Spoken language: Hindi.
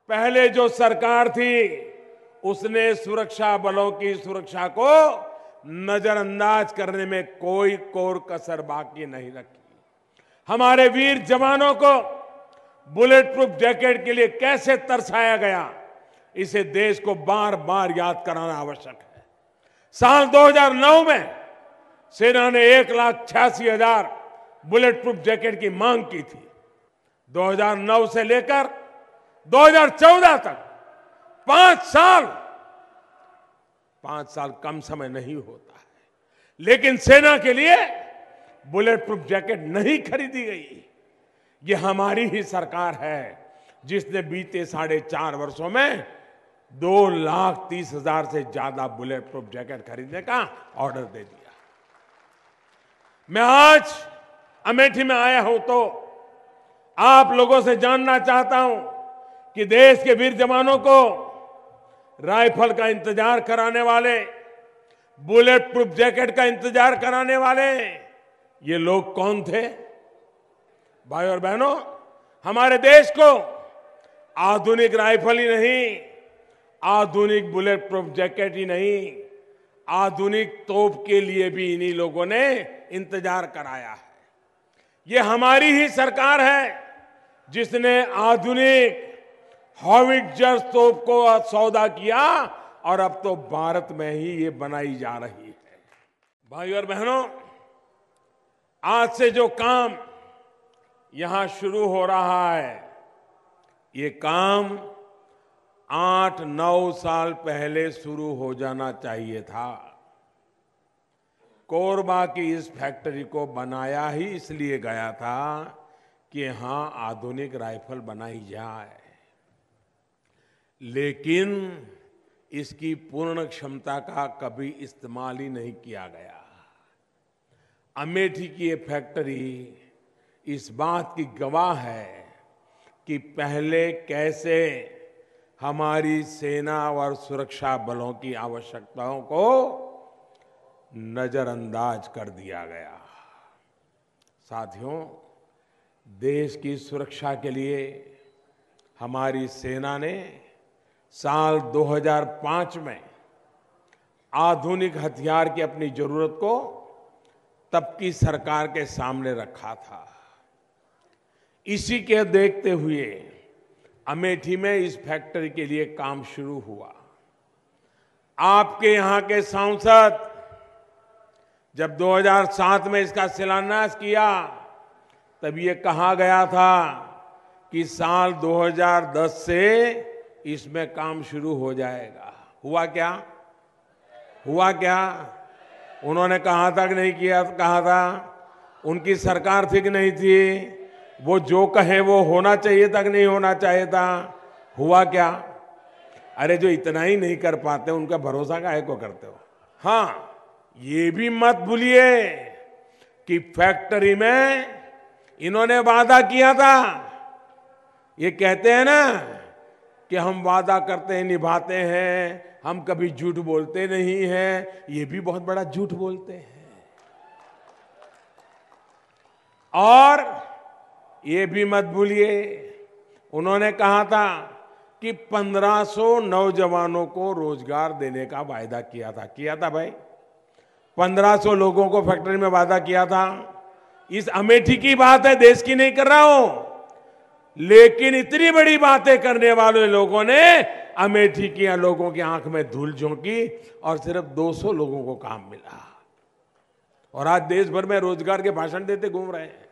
पहले जो सरकार थी उसने सुरक्षा बलों की सुरक्षा को नजरअंदाज करने में कोई कोर कसर बाकी नहीं रखी। हमारे वीर जवानों को बुलेट प्रूफ जैकेट के लिए कैसे तरसाया गया, इसे देश को बार बार याद कराना आवश्यक है। साल 2009 में सेना ने 1,86,000 बुलेट प्रूफ जैकेट की मांग की थी। 2009 से लेकर 2014 तक 5 साल कम समय नहीं होता है, लेकिन सेना के लिए बुलेट प्रूफ जैकेट नहीं खरीदी गई। ये हमारी ही सरकार है जिसने बीते 4.5 वर्षों में 2,30,000 से ज्यादा बुलेट प्रूफ जैकेट खरीदने का ऑर्डर दे दिया। मैं आज अमेठी में आया हूं तो आप लोगों से जानना चाहता हूं कि देश के वीर जवानों को राइफल का इंतजार कराने वाले, बुलेट प्रूफ जैकेट का इंतजार कराने वाले ये लोग कौन थे? भाई और बहनों, हमारे देश को आधुनिक राइफल ही नहीं, आधुनिक बुलेट प्रूफ जैकेट ही नहीं, आधुनिक तोप के लिए भी इन्हीं लोगों ने इंतजार कराया है। ये हमारी ही सरकार है जिसने आधुनिक हॉविट्जर तोप को सौदा किया और अब तो भारत में ही ये बनाई जा रही है। भाई और बहनों, आज से जो काम यहां शुरू हो रहा है, ये काम 8-9 साल पहले शुरू हो जाना चाहिए था। कोरबा की इस फैक्ट्री को बनाया ही इसलिए गया था कि यहां आधुनिक राइफल बनाई जाए, लेकिन इसकी पूर्ण क्षमता का कभी इस्तेमाल ही नहीं किया गया। अमेठी की ये फैक्ट्री इस बात की गवाह है कि पहले कैसे हमारी सेना और सुरक्षा बलों की आवश्यकताओं को नजरअंदाज कर दिया गया। साथियों, देश की सुरक्षा के लिए हमारी सेना ने साल 2005 में आधुनिक हथियार की अपनी जरूरत को तब की सरकार के सामने रखा था। इसी के देखते हुए अमेठी में इस फैक्ट्री के लिए काम शुरू हुआ। आपके यहां के सांसद जब 2007 में इसका शिलान्यास किया, तब ये कहा गया था कि साल 2010 से इसमें काम शुरू हो जाएगा। हुआ क्या? हुआ क्या? उन्होंने कहा था कि नहीं किया? कहा था। उनकी सरकार थी कि नहीं थी? वो जो कहे वो होना चाहिए था कि नहीं होना चाहिए था? हुआ क्या? अरे जो इतना ही नहीं कर पाते उनका भरोसा काहे को करते हो? हाँ, ये भी मत भूलिए कि फैक्ट्री में इन्होंने वादा किया था। ये कहते हैं ना कि हम वादा करते हैं, निभाते हैं, हम कभी झूठ बोलते नहीं हैं। ये भी बहुत बड़ा झूठ बोलते हैं। और ये भी मत भूलिए, उन्होंने कहा था कि 1500 नौजवानों को रोजगार देने का वायदा किया था भाई। 1500 लोगों को फैक्ट्री में वादा किया था। इस अमेठी की बात है, देश की नहीं कर रहा हूं। लेकिन इतनी बड़ी बातें करने वाले लोगों ने अमेठी के लोगों की आंख में धूल झोंकी और सिर्फ 200 लोगों को काम मिला, और आज देश भर में रोजगार के भाषण देते घूम रहे हैं।